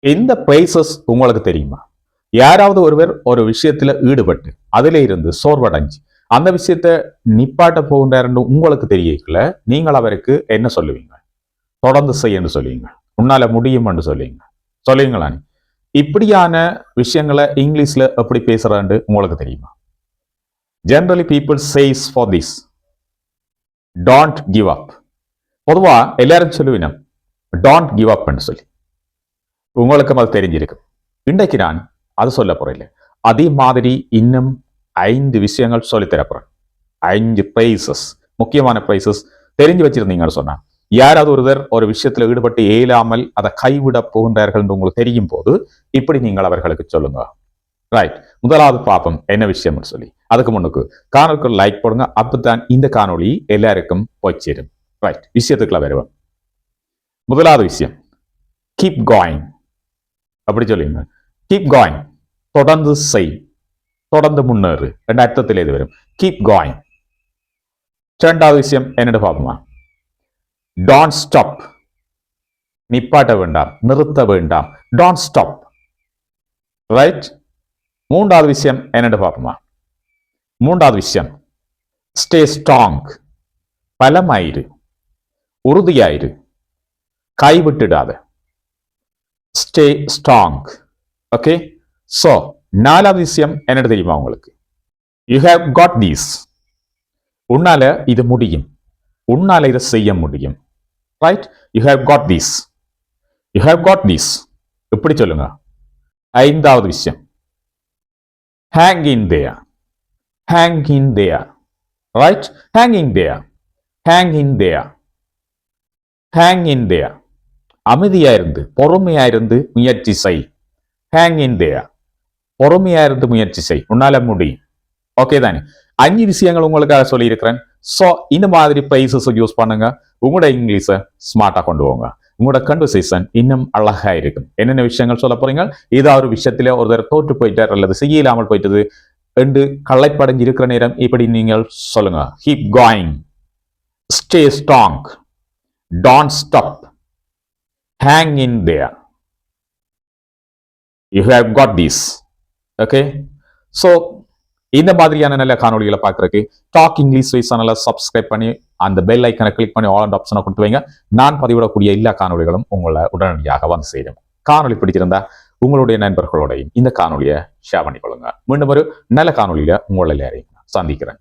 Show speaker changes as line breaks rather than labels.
இந்த பிரைசஸ் உங்களுக்கு தெரியுமா? யாராவது ஒருவர் ஒரு விஷயத்துல ஈடுபட்டு அதிலே இருந்து சோர்வடைஞ்சு அந்த விஷயத்த நிப்பாட்ட போகின்றாருன்னு உங்களுக்கு தெரியல, நீங்கள் அவருக்கு என்ன சொல்லுவீங்க? தொடர்ந்து செய்யன்னு சொல்லுவீங்க, உன்னால முடியும் என்று சொல்லுவீங்க, சொல்லுவீங்களா? இப்படியான விஷயங்களை இங்கிலீஷ்ல எப்படி பேசுறான்னு உங்களுக்கு தெரியுமா? Generally people chase for this, don't give up. பொதுவா எல்லாரும் சொல்லுவீங்க டோன்ட் கிவ் அப் சொல்லி. உங்களுக்கும் அது தெரிஞ்சிருக்கு. இன்றைக்கு நான் அது சொல்ல போறேன். அதே மாதிரி இன்னும் 5 விஷயங்கள் சொல்லித்தரப்போறேன். 5 பிரைசஸ், முக்கியமான பிரைசஸ் தெரிஞ்சு வச்சிருந்தீங்கன்னு சொன்னா, யாராவது ஒருவர் ஒரு விஷயத்துல ஈடுபட்டு இயலாமல் அதை கைவிட போகின்றார்கள் என்று உங்களுக்கு தெரியும் போது இப்படி நீங்கள் அவர்களுக்கு சொல்லுங்க. ரைட், முதலாவது பாப்போம் என்ன விஷயம்னு சொல்லி. அதுக்கு முன்னுக்கு காணொலிக்கு லைக் போடுங்க, அப்பதான் இந்த காணொலி எல்லாருக்கும் போய் சேரும். ரைட், விஷயத்துக்குள்ள வருவோம். முதலாவது விஷயம், கீப் கோயிங். அப்படி சொல்லுங்க, கீப் கோயிங், தொடர்ந்து செய், தொடர்ந்து முன்னேறு என்ற அர்த்தத்தில் இது வரும். Keep going. இரண்டாவது விஷயம் என்னன்னு பார்ப்போமா? டோன்ட் ஸ்டாப், நிப்பாட்ட வேண்டாம், நிறுத்த வேண்டாம். Don't stop. ரைட். மூன்றாவது விஷயம் என்னன்னு பார்ப்போமா? மூன்றாவது விஷயம், ஸ்டே ஸ்ட்ராங், பலமாயிரு, உறுதியாயிரு, கைவிட்டுடாத. Stay strong. ஓகே. சோ நாலாவது விஷயம் என்ன தெரியுமா உங்களுக்கு? You have got these. உன்னால இது முடியும், உன்னால இதை செய்ய முடியும். Right. You have got these, you have got these. எப்படி சொல்லுங்க? ஐந்தாவது விஷயம், hang in there, hang in there. Right. Hang in there, hang in there, hang in there. அமைதியா இருந்து, பொறுமையா இருந்து முயற்சி செய். ஹேங் இன் தேர், பொறுமையா இருந்து முயற்சி செய், உன்னால முடியும். ஓகே தானே? 5 விஷயங்கள் உங்களுக்காக சொல்லி இருக்கிறேன். சோ இந்த மாதிரி பிரைசஸ் யூஸ் பண்ணுங்க, உங்களோட இங்கிலீஷை ஸ்மார்ட்டா கொண்டு போங்க, உங்களோட கன்வர்சேஷன் இன்னும் அழகா இருக்கும். என்னென்ன விஷயங்கள் சொல்ல போறீங்க? ஏதாவது ஒரு விஷயத்துல ஒருத்தர் தோற்று போயிட்டார் அல்லது செய்ய இல்லாமல் போயிட்டது என்று களைப்படைஞ்சு இருக்கிற நேரம் இப்படி நீங்கள் சொல்லுங்க. Keep going, stay strong, don't stop, hang in there, you have got these. Okay. So இந்த மாதிரியான நல்ல காணொலிகளை பார்க்கறதுக்கு டாக் இங்கிலீஷ் சேனலை சப்ஸ்கிரைப் பண்ணி அந்த பெல் ஐக்கனை கிளிக் பண்ணி ஆல் அண்ட் ஆப்ஷனை கொடுத்து வைங்க. நான் பதிவிடக்கூடிய எல்லா காணொலிகளும் உங்களை உடனடியாக வந்து சேரும். காணொலி பிடிச்சிருந்தா உங்களுடைய நண்பர்களோடையும் இந்த காணொலியை ஷேர் பண்ணிக்கொள்ளுங்க. மீண்டும் ஒரு நல்ல காணொலியில உங்களை எல்லாரையும் சந்திக்கிறேன்.